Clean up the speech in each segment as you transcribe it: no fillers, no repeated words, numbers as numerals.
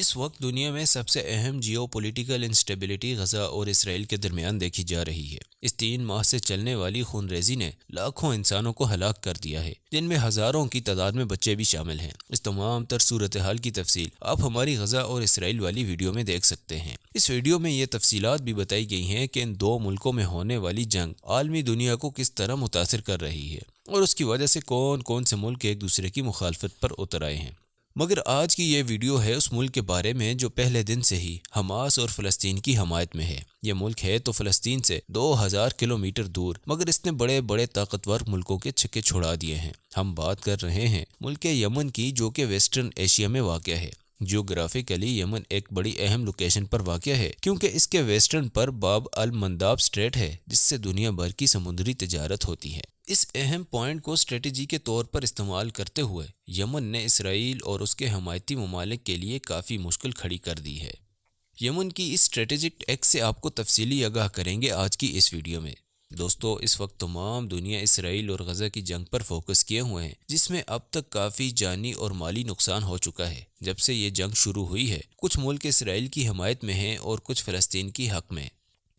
इस वक्त दुनिया में सबसे अहम जियो पॉलिटिकल इंस्टेबिलिटी गजा और इसराइल के दरमियान देखी जा रही है। इस 3 माह से चलने वाली खूनरेजी ने लाखों इंसानों को हलाक कर दिया है, जिनमें हजारों की तादाद में बच्चे भी शामिल हैं। इस तमाम तर सूरत हाल की तफसील आप हमारी गजा और इसराइल वाली वीडियो में देख सकते हैं। इस वीडियो में ये तफसीलात भी बताई गई हैं कि इन दो मुल्कों में होने वाली जंग आलमी दुनिया को किस तरह मुतासिर कर रही है और उसकी वजह से कौन कौन से मुल्क एक दूसरे की मुखालफत पर उतर आए हैं। मगर आज की ये वीडियो है उस मुल्क के बारे में जो पहले दिन से ही हमास और फ़लस्तीन की हमायत में है। ये मुल्क है तो फ़लस्तीन से 2000 किलोमीटर दूर, मगर इसने बड़े बड़े ताकतवर मुल्कों के छक्के छुड़ा दिए हैं। हम बात कर रहे हैं मुल्क यमन की, जो कि वेस्टर्न एशिया में वाक़या है। जियोग्राफिकली यमन एक बड़ी अहम लोकेशन पर वाक़या है, क्योंकि इसके वेस्टर्न पर बाब अल मंदाब स्ट्रेट है, जिससे दुनिया भर की समुद्री तिजारत होती है। इस अहम पॉइंट को स्ट्रेटजी के तौर पर इस्तेमाल करते हुए यमन ने इसराइल और उसके हमायती ममालिक के लिए काफ़ी मुश्किल खड़ी कर दी है। यमन की इस स्ट्रेटेजिक एक्ट से आपको तफसीली आगाह करेंगे आज की इस वीडियो में। दोस्तों, इस वक्त तमाम दुनिया इसराइल और गजा की जंग पर फोकस किए हुए हैं, जिसमें अब तक काफ़ी जानी और माली नुकसान हो चुका है। जब से ये जंग शुरू हुई है, कुछ मुल्क इसराइल की हमायत में हैं और कुछ फ़लस्तीन की हक़ में।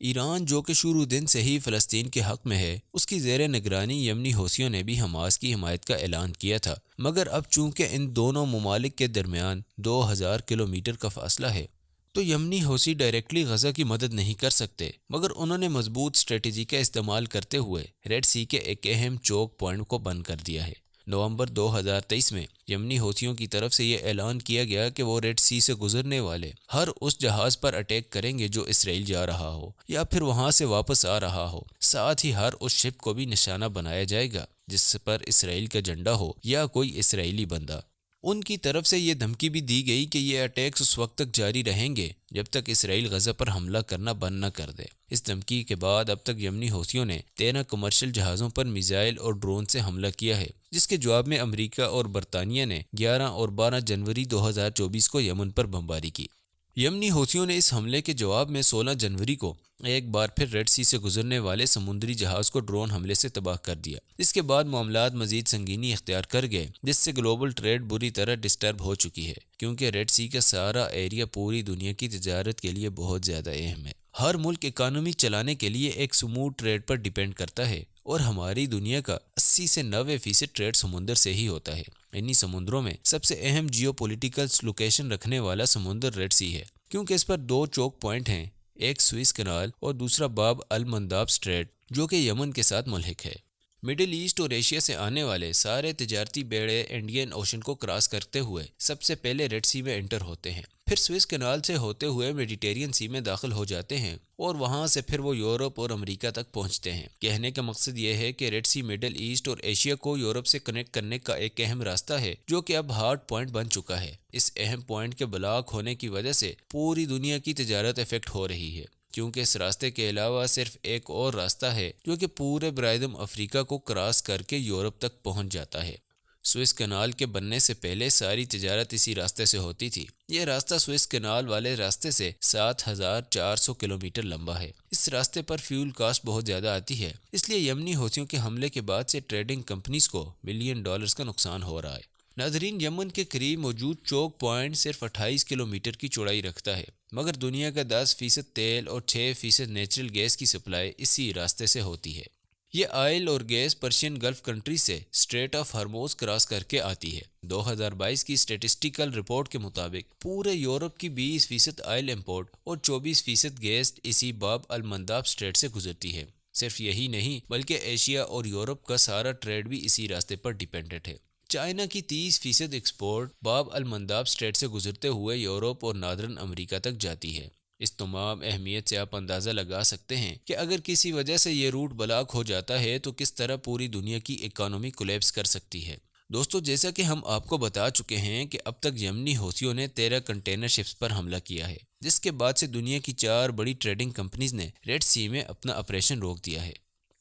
ईरान, जो कि शुरू दिन से ही फ़लस्तीन के हक़ में है, उसकी ज़ेर निगरानी यमनी हौसियों ने भी हमास की हिमायत का ऐलान किया था। मगर अब चूँकि इन दोनों ममालिक के दरमियान 2000 किलोमीटर का फासला है, तो यमनी हौसी डायरेक्टली गजा की मदद नहीं कर सकते। मगर उन्होंने मजबूत स्ट्रेटजी का इस्तेमाल करते हुए रेड सी के एक अहम चौक पॉइंट को बंद कर दिया है। नवंबर 2023 में यमनी हौसियों की तरफ से ये ऐलान किया गया कि वो रेड सी से गुजरने वाले हर उस जहाज़ पर अटैक करेंगे जो इसराइल जा रहा हो या फिर वहाँ से वापस आ रहा हो। साथ ही हर उस शिप को भी निशाना बनाया जाएगा जिस पर इसराइल का झंडा हो या कोई इसराइली बंदा। उनकी तरफ से ये धमकी भी दी गई कि ये अटैक्स उस वक्त तक जारी रहेंगे जब तक इसराइल गजा पर हमला करना बंद न कर दे। इस धमकी के बाद अब तक यमनी हौसियों ने 13 कमर्शियल जहाज़ों पर मिसाइल और ड्रोन से हमला किया है, जिसके जवाब में अमेरिका और बरतानिया ने 11 और 12 जनवरी 2024 को यमन पर बमबारी की। यमनी हौसियों ने इस हमले के जवाब में 16 जनवरी को एक बार फिर रेड सी से गुजरने वाले समुद्री जहाज़ को ड्रोन हमले से तबाह कर दिया। इसके बाद मामलात मजीद संगीनी इख्तियार कर गए, जिससे ग्लोबल ट्रेड बुरी तरह डिस्टर्ब हो चुकी है, क्योंकि रेड सी का सारा एरिया पूरी दुनिया की तिजारत के लिए बहुत ज़्यादा अहम है। हर मुल्क इकानमी चलाने के लिए एक स्मूथ ट्रेड पर डिपेंड करता है और हमारी दुनिया का 80 से 90% ट्रेड समुंदर से ही होता है। इन्हीं समुद्रों में सबसे अहम जियो पॉलिटिकल लोकेशन रखने वाला समुंदर रेड सी है, क्योंकि इस पर 2 चौक पॉइंट हैं, एक स्विस कनाल और दूसरा बाब अल मंदाब स्ट्रेट, जो कि यमन के साथ मुल्हिक है। मिडिल ईस्ट और एशिया से आने वाले सारे तिजारती बेड़े इंडियन ओशन को क्रॉस करते हुए सबसे पहले रेड सी में एंटर होते हैं, फिर स्विस कनाल से होते हुए मेडिटेरियन सी में दाखिल हो जाते हैं और वहां से फिर वो यूरोप और अमेरिका तक पहुंचते हैं। कहने का मकसद ये है कि रेड सी मिडिल ईस्ट और एशिया को यूरोप से कनेक्ट करने का एक अहम रास्ता है, जो कि अब हार्ड पॉइंट बन चुका है। इस अहम पॉइंट के ब्लॉक होने की वजह से पूरी दुनिया की तिजारत इफेक्ट हो रही है, क्योंकि इस रास्ते के अलावा सिर्फ एक और रास्ता है जो कि पूरे बराएदम अफ्रीका को क्रॉस करके यूरोप तक पहुंच जाता है। स्विस कनाल के बनने से पहले सारी तिजारत इसी रास्ते से होती थी। यह रास्ता स्विस कनाल वाले रास्ते से 7400 किलोमीटर लंबा है। इस रास्ते पर फ्यूल कास्ट बहुत ज़्यादा आती है, इसलिए यमनी हौसियों के हमले के बाद से ट्रेडिंग कंपनीज को $1 बिलियन का नुकसान हो रहा है। नाजरीन, यमन के करीब मौजूद चौक पॉइंट सिर्फ 28 किलोमीटर की चौड़ाई रखता है, मगर दुनिया का 10% तेल और 6% नेचुरल गैस की सप्लाई इसी रास्ते से होती है। ये ऑयल और गैस पर्शियन गल्फ कंट्री से स्ट्रेट ऑफ हॉर्मोज क्रॉस करके आती है। 2022 की स्टेटिस्टिकल रिपोर्ट के मुताबिक पूरे यूरोप की 20% ऑयल इंपोर्ट और 24% गैस इसी बाब अल मंदाब स्ट्रेट से गुजरती है। सिर्फ यही नहीं, बल्कि एशिया और यूरोप का सारा ट्रेड भी इसी रास्ते पर डिपेंडेंट है। चाइना की 30% एक्सपोर्ट बाब अल मंदाब स्ट्रेट से गुजरते हुए यूरोप और नादरन अमेरिका तक जाती है। इस तमाम अहमियत से आप अंदाज़ा लगा सकते हैं कि अगर किसी वजह से ये रूट ब्लॉक हो जाता है तो किस तरह पूरी दुनिया की इकानमी कोलैप्स कर सकती है। दोस्तों, जैसा कि हम आपको बता चुके हैं कि अब तक यमनी हौसियों ने 13 कंटेनर शिप्स पर हमला किया है, जिसके बाद से दुनिया की 4 बड़ी ट्रेडिंग कंपनीज ने रेड सी में अपना ऑपरेशन रोक दिया है।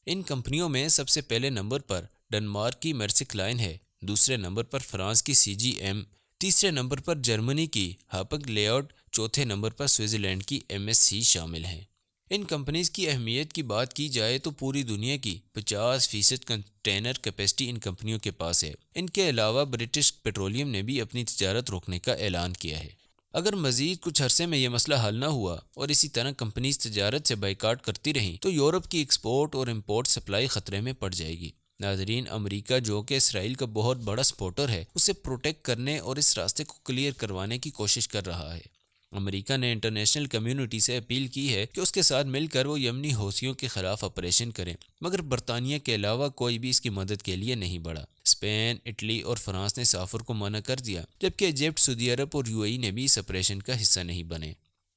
इन कंपनियों में सबसे पहले नंबर पर डेनमार्क की मर्सिक लाइन है, दूसरे नंबर पर फ्रांस की CGM, तीसरे नंबर पर जर्मनी की हापग लेआउट, चौथे नंबर पर स्विट्जरलैंड की MSC शामिल हैं। इन कंपनीज की अहमियत की बात की जाए तो पूरी दुनिया की 50% कंटेनर कैपेसिटी इन कंपनियों के पास है। इनके अलावा ब्रिटिश पेट्रोलियम ने भी अपनी तिजारत रोकने का ऐलान किया है। اگر مزید کچھ عرصے میں یہ مسئلہ حل نہ ہوا اور اسی طرح کمپنیز تجارت سے بائیکاٹ کرتی رہیں تو یورپ کی ایکسپورٹ اور امپورٹ سپلائی خطرے میں پڑ جائے گی۔ ناظرین، امریکہ جو کہ اسرائیل کا بہت بڑا سپورٹر ہے، اسے پروٹیکٹ کرنے اور اس راستے کو کلیئر کروانے کی کوشش کر رہا ہے۔ امریکہ نے انٹرنیشنل کمیونٹی سے اپیل کی ہے کہ اس کے ساتھ مل کر وہ یمنی حوثیوں کے خلاف آپریشن کریں، مگر برطانیہ کے علاوہ کوئی بھی اس کی مدد کے لیے نہیں بڑھا۔ اسپین، اٹلی اور فرانس نے سافر کو منع کر دیا، جبکہ ایجپٹ، سعودی عرب اور UAE نے بھی اس آپریشن کا حصہ نہیں بنے۔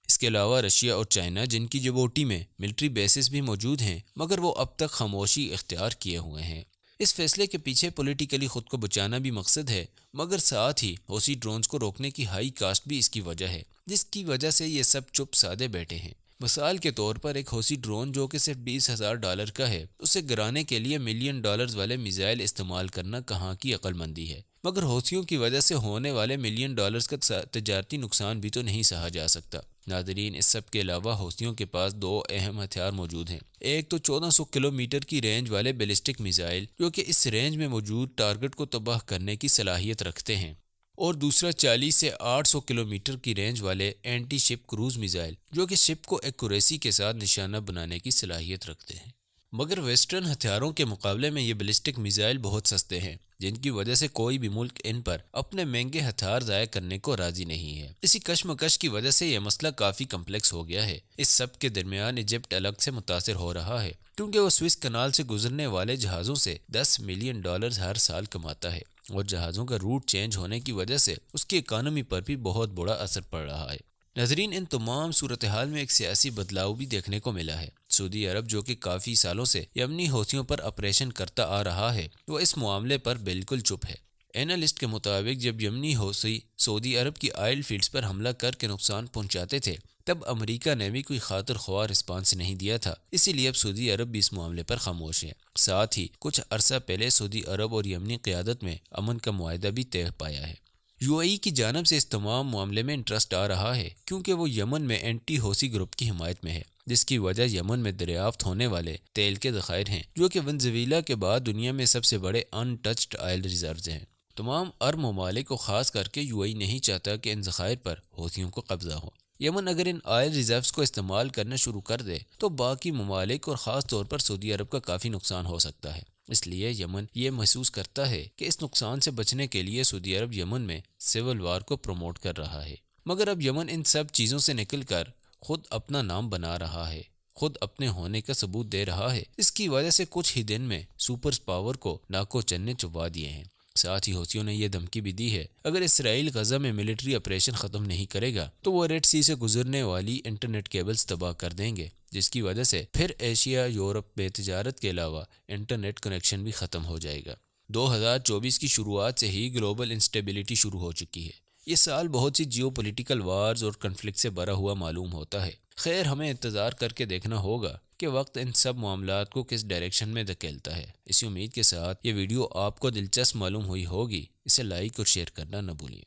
اس کے علاوہ رشیا اور چائنا، جن کی جبوٹی میں ملٹری بیسز بھی موجود ہیں، مگر وہ اب تک خاموشی اختیار کیے ہوئے ہیں۔ اس فیصلے کے پیچھے پولیٹیکلی خود کو بچانا بھی مقصد ہے، مگر ساتھ ہی حوثی ڈرونز کو روکنے کی ہائی کاسٹ بھی اس کی وجہ ہے، جس کی وجہ سے یہ سب چپ سادے بیٹھے ہیں۔ مثال کے طور پر ایک حوثی ڈرون جو کہ صرف $20,000 کا ہے، اسے گرانے کے لیے $1 ملین والے میزائل استعمال کرنا کہاں کی عقل مندی ہے، مگر حوثیوں کی وجہ سے ہونے والے $1 ملین کا تجارتی نقصان بھی تو نہیں سہا جا سکتا۔ ناظرین، اس سب کے علاوہ حوثیوں کے پاس 2 اہم ہتھیار موجود ہیں۔ ایک تو 1400 کلومیٹر کی رینج والے بیلسٹک میزائل جو کہ اس رینج میں موجود ٹارگٹ کو تباہ کرنے کی صلاحیت رکھتے ہیں، اور دوسرا 40 سے 800 کلومیٹر کی رینج والے اینٹی شپ کروز میزائل جو کہ شپ کو ایکوریسی کے ساتھ نشانہ بنانے کی صلاحیت رکھتے ہیں۔ مگر ویسٹرن ہتھیاروں کے مقابلے میں یہ بیلسٹک میزائل بہت سستے ہیں، جن کی وجہ سے کوئی بھی ملک ان پر اپنے مہنگے ہتھیار ضائع کرنے کو راضی نہیں ہے۔ اسی کشمکش کی وجہ سے یہ مسئلہ کافی کمپلیکس ہو گیا ہے۔ اس سب کے درمیان ایجپٹ الگ سے متاثر ہو رہا ہے، کیونکہ وہ سوئس کنال سے گزرنے والے جہازوں سے $10 ملین ہر سال کماتا ہے، اور جہازوں کا روٹ چینج ہونے کی وجہ سے اس کی اکانومی پر بھی بہت بڑا اثر پڑ رہا ہے۔ ناظرین، ان تمام صورتحال میں ایک سیاسی بدلاؤ بھی دیکھنے کو ملا ہے۔ سعودی عرب جو کہ کافی سالوں سے یمنی حوثیوں پر آپریشن کرتا آ رہا ہے، وہ اس معاملے پر بالکل چپ ہے۔ اینالسٹ کے مطابق جب یمنی حوثی سعودی عرب کی آئل فیلڈز پر حملہ کر کے نقصان پہنچاتے تھے، تب امریکہ نے بھی کوئی خاطر خواہ رسپانس نہیں دیا تھا، اسی لیے اب سعودی عرب بھی اس معاملے پر خاموش ہے۔ ساتھ ہی کچھ عرصہ پہلے سعودی عرب اور یمنی قیادت میں امن کا معاہدہ بھی طے پایا ہے۔ UAE کی جانب سے اس تمام معاملے میں انٹرسٹ آ رہا ہے، کیونکہ وہ یمن میں اینٹی حوثی گروپ کی حمایت میں ہے، جس کی وجہ یمن میں دریافت ہونے والے تیل کے ذخائر ہیں، جو کہ ونزویلا کے بعد دنیا میں سب سے بڑے ان ٹچڈ آئل ریزروز ہیں۔ تمام عرب ممالک، و خاص کر کے UAE نہیں چاہتا کہ ان ذخائر پر حوثیوں کو قبضہ ہو۔ یمن اگر ان آئل ریزروز کو استعمال کرنا شروع کر دے تو باقی ممالک اور خاص طور پر سعودی عرب کا کافی نقصان ہو سکتا ہے۔ اس لیے یمن یہ محسوس کرتا ہے کہ اس نقصان سے بچنے کے لیے سعودی عرب یمن میں سول وار کو پروموٹ کر رہا ہے، مگر اب یمن ان سب چیزوں سے نکل کر خود اپنا نام بنا رہا ہے، خود اپنے ہونے کا ثبوت دے رہا ہے۔ اس کی وجہ سے کچھ ہی دن میں سپر پاور کو ناکو چنے چبا دیے ہیں۔ ساتھ ہی حوثیوں نے یہ دھمکی بھی دی ہے، اگر اسرائیل غزہ میں ملٹری آپریشن ختم نہیں کرے گا تو وہ ریڈ سی سے گزرنے والی انٹرنیٹ کیبلز تباہ کر دیں گے، جس کی وجہ سے پھر ایشیا یورپ میں تجارت کے علاوہ انٹرنیٹ کنیکشن بھی ختم ہو جائے گا۔ 2024 کی شروعات سے ہی گلوبل انسٹیبلٹی شروع ہو چکی ہے۔ یہ سال بہت سی جیو پولیٹیکل وارز اور کنفلکٹ سے بھرا ہوا معلوم ہوتا ہے۔ خیر، ہمیں انتظار کر کے دیکھنا ہوگا کہ وقت ان سب معاملات کو کس ڈائریکشن میں دھکیلتا ہے۔ اسی امید کے ساتھ یہ ویڈیو آپ کو دلچسپ معلوم ہوئی ہوگی، اسے لائک اور شیئر کرنا نہ بھولیں۔